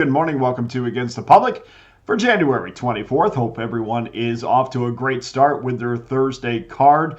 Good morning. Welcome to Against the Public for January 24th. Hope everyone is off to a great start with their Thursday card.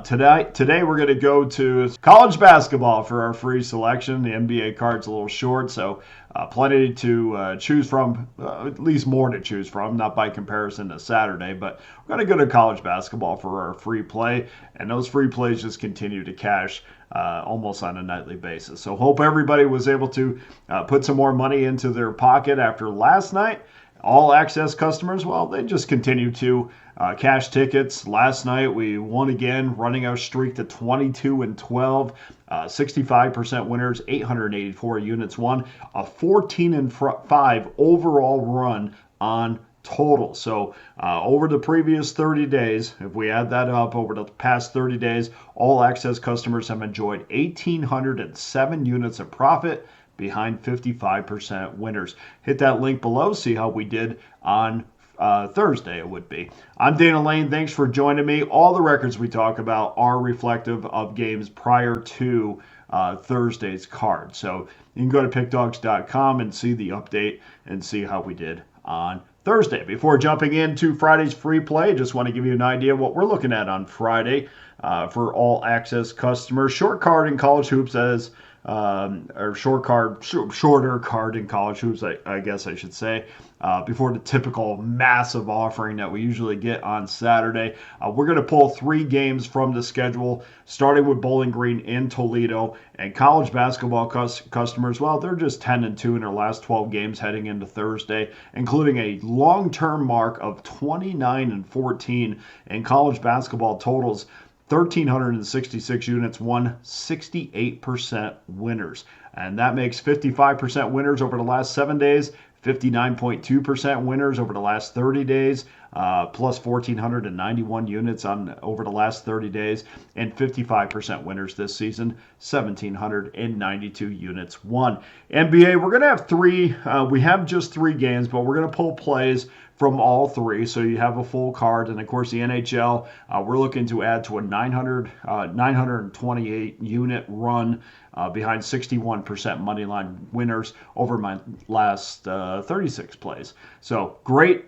Today we're going to go to college basketball for our free selection. The NBA card's a little short, so plenty to choose from, at least more to choose from, not by comparison to Saturday, but we're going to go to college basketball for our free play, and those free plays just continue to cash almost on a nightly basis. So hope everybody was able to put some more money into their pocket after last night. All access customers, well, they just continue to cash tickets. Last night we won again, running our streak to 22-12, 65% winners, 884 units won, a 14-5 overall run on total. So over the previous 30 days, if we add that up over the past 30 days, all access customers have enjoyed 1,807 units of profit behind 55% winners. Hit that link below, see how we did on Thursday it would be. I'm Dana Lane. Thanks for joining me. All the records we talk about are reflective of games prior to Thursday's card. So you can go to pickdawgz.com and see the update and see how we did on Thursday. Before jumping into Friday's free play, just want to give you an idea of what we're looking at on Friday for all access customers. Short card in college hoops as or shorter card in college hoops, I guess I should say, before the typical massive offering that we usually get on Saturday. We're going to pull 3 games from the schedule, starting with Bowling Green in Toledo. And college basketball customers, well, they're just 10-2 in their last 12 games heading into Thursday, including a long-term mark of 29-14 in college basketball totals. 1,366 units won, 68% winners. And that makes 55% winners over the last 7 days, 59.2% winners over the last 30 days, plus 1,491 units over the last 30 days, and 55% winners this season, 1,792 units won. NBA, we're going to have 3. We have just 3 games, but we're going to pull plays from all 3, so you have a full card. And of course, the NHL, we're looking to add to a 928 unit run behind 61% money line winners over my last 36 plays. So great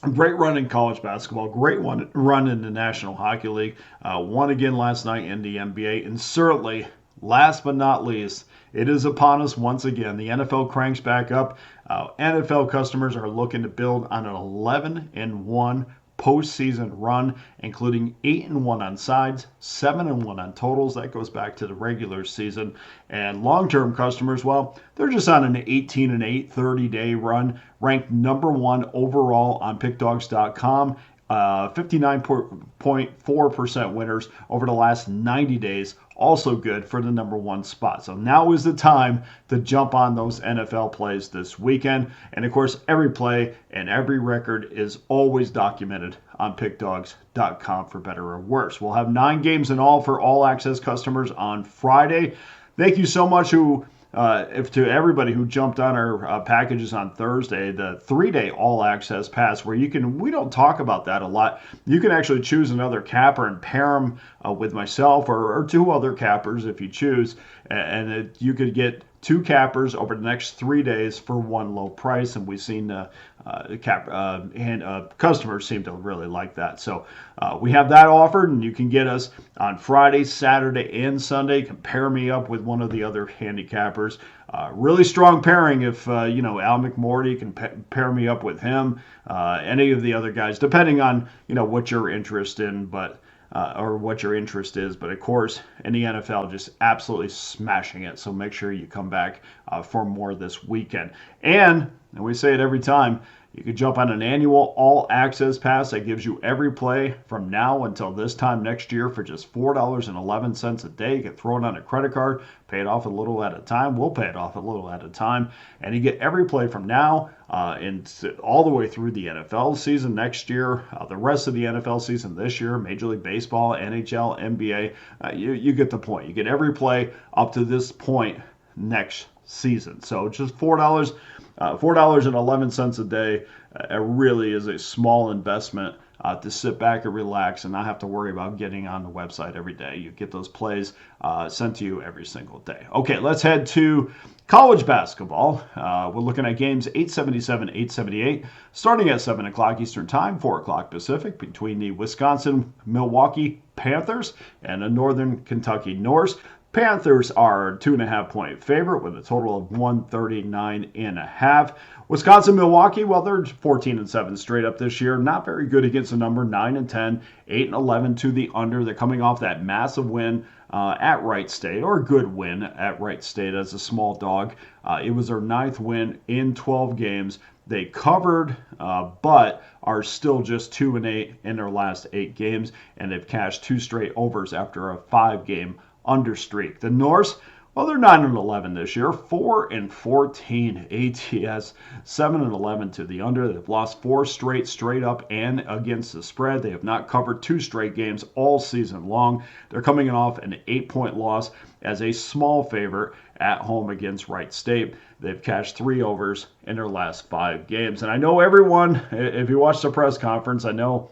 run in college basketball, great run in the National Hockey League, won again last night in the NBA, and certainly, last but not least, it is upon us once again. The NFL cranks back up. NFL customers are looking to build on an 11-1 postseason run, including 8-1 on sides, 7-1 on totals. That goes back to the regular season. And long-term customers, well, they're just on an 18-8 30-day run, ranked number 1 overall on Pickdawgz.com. 59.4% winners over the last 90 days. Also good for the number 1 spot. So now is the time to jump on those NFL plays this weekend. And of course, every play and every record is always documented on Pickdawgz.com for better or worse. We'll have 9 games in all for all access customers on Friday. Thank you so much to everybody who jumped on our packages on Thursday, the 3-day all-access pass, where we don't talk about that a lot. You can actually choose another capper and pair them with myself or 2 other cappers if you choose, and you could get 2 cappers over the next 3 days for 1 low price, and we've seen customers seem to really like that. So we have that offered, and you can get us on Friday, Saturday, and Sunday. You can pair me up with one of the other handicappers. Really strong pairing if, Al McMorty can pair me up with him, any of the other guys, depending on, what your interest in, or what your interest is. But of course, in the NFL, just absolutely smashing it. So make sure you come back for more this weekend. And we say it every time, you can jump on an annual all-access pass that gives you every play from now until this time next year for just $4.11 a day. You can throw it on a credit card, pay it off a little at a time. We'll pay it off a little at a time. And you get every play from now and all the way through the NFL season next year, the rest of the NFL season this year, Major League Baseball, NHL, NBA. You get the point. You get every play up to this point next season. So just $4.11 a day really is a small investment to sit back and relax and not have to worry about getting on the website every day. You get those plays sent to you every single day. Okay, let's head to college basketball. We're looking at games 877, 878, starting at 7 o'clock Eastern Time, 4 o'clock Pacific, between the Wisconsin-Milwaukee Panthers and the Northern Kentucky Norse. Panthers are 2.5-point favorite with a total of 139.5. Wisconsin-Milwaukee, well, they're 14-7 straight up this year. Not very good against the number, 9-10, 8-11 to the under. They're coming off that massive win at Wright State, or a good win at Wright State as a small dog. It was their 9th win in 12 games. They covered, but are still just 2-8 in their last 8 games, and they've cashed 2 straight overs after a 5-game under streak. The Norse, well, they're 9-11 this year, 4-14 ATS, 7-11 to the under. They've lost 4 straight up and against the spread. They have not covered 2 straight games all season long. They're coming off an 8-point loss as a small favorite at home against Wright State. They've cashed 3 overs in their last 5 games. And I know everyone, if you watched the press conference, I know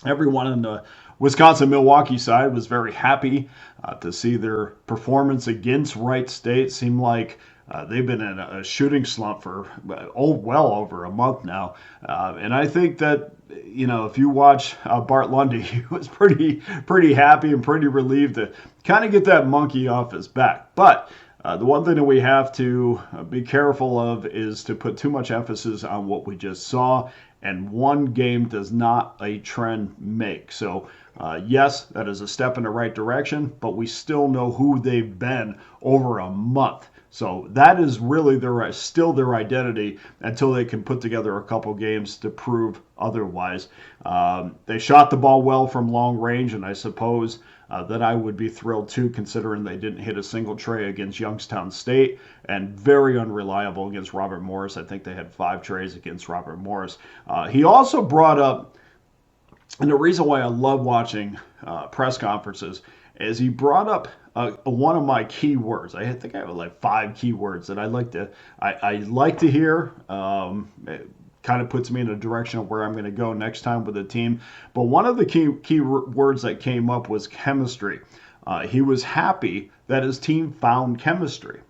everyone in the Wisconsin-Milwaukee side was very happy to see their performance against Wright State. Seemed like they've been in a shooting slump for well over a month now. And I think that, if you watch Bart Lundy, he was pretty happy and pretty relieved to kind of get that monkey off his back. But the one thing that we have to be careful of is to put too much emphasis on what we just saw. And one game does not a trend make. So, yes, that is a step in the right direction, but we still know who they've been over a month. So that is really still their identity until they can put together a couple games to prove otherwise. They shot the ball well from long range, and I suppose that I would be thrilled too, considering they didn't hit a single tray against Youngstown State, and very unreliable against Robert Morris. I think they had 5 trays against Robert Morris. He also brought up, and the reason why I love watching press conferences is he brought up one of my key words. I think I have like 5 key words that I like to hear. It kind of puts me in a direction of where I'm going to go next time with the team. But one of the key words that came up was chemistry. He was happy that his team found chemistry.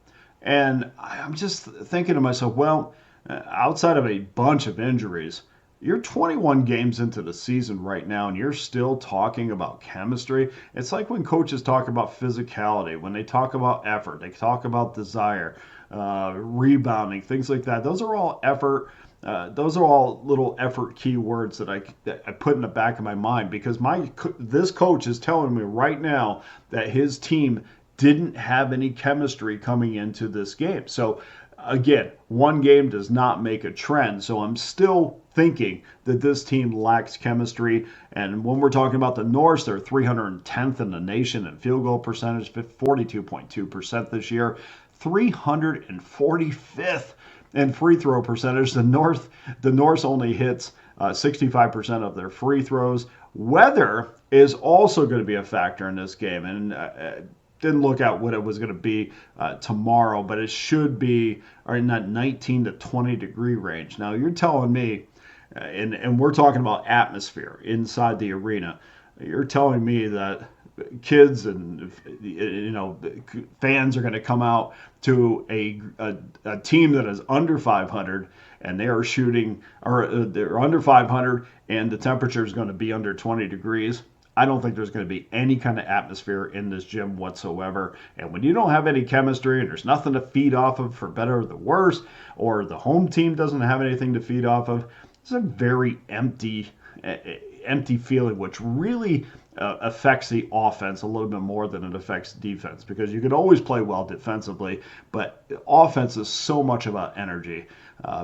And I'm just thinking to myself, well, outside of a bunch of injuries, you're 21 games into the season right now, and you're still talking about chemistry. It's like when coaches talk about physicality, when they talk about effort, they talk about desire, rebounding, things like that. Those are all effort. Those are all little effort key words that I put in the back of my mind, because this coach is telling me right now that his team didn't have any chemistry coming into this game. So again, one game does not make a trend. So I'm still thinking that this team lacks chemistry. And when we're talking about the Norse, they're 310th in the nation in field goal percentage, 42.2% this year, 345th in free throw percentage. The Norse only hits 65% of their free throws. Weather is also going to be a factor in this game. And didn't look at what it was going to be tomorrow, but it should be in that 19 to 20 degree range. Now, you're telling me, and we're talking about atmosphere inside the arena, you're telling me that kids and fans are going to come out to a team that is under 500, and they are shooting, or they're under 500, and the temperature is going to be under 20 degrees. I don't think there's going to be any kind of atmosphere in this gym whatsoever. And when you don't have any chemistry and there's nothing to feed off of, for better or the worse, or the home team doesn't have anything to feed off of, it's a very empty feeling, which really affects the offense a little bit more than it affects defense, because you can always play well defensively, but offense is so much about energy.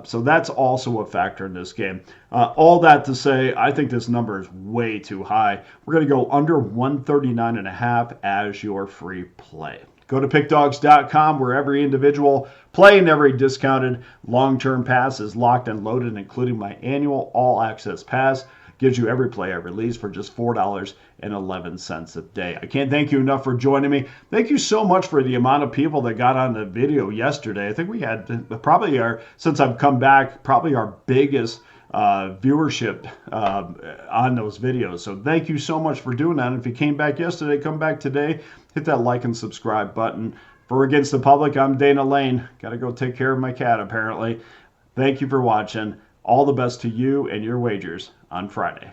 So that's also a factor in this game. All that to say, I think this number is way too high. We're going to go under 139.5 as your free play. Go to pickdawgz.com, where every individual play and every discounted long-term pass is locked and loaded, including my annual all-access pass. Gives you every play I release for just $4.11 a day. I can't thank you enough for joining me. Thank you so much for the amount of people that got on the video yesterday. I think we had since I've come back, probably our biggest viewership on those videos. So thank you so much for doing that. And if you came back yesterday, come back today. Hit that like and subscribe button. For Against the Public, I'm Dana Lane. Got to go take care of my cat, apparently. Thank you for watching. All the best to you and your wagers on Friday.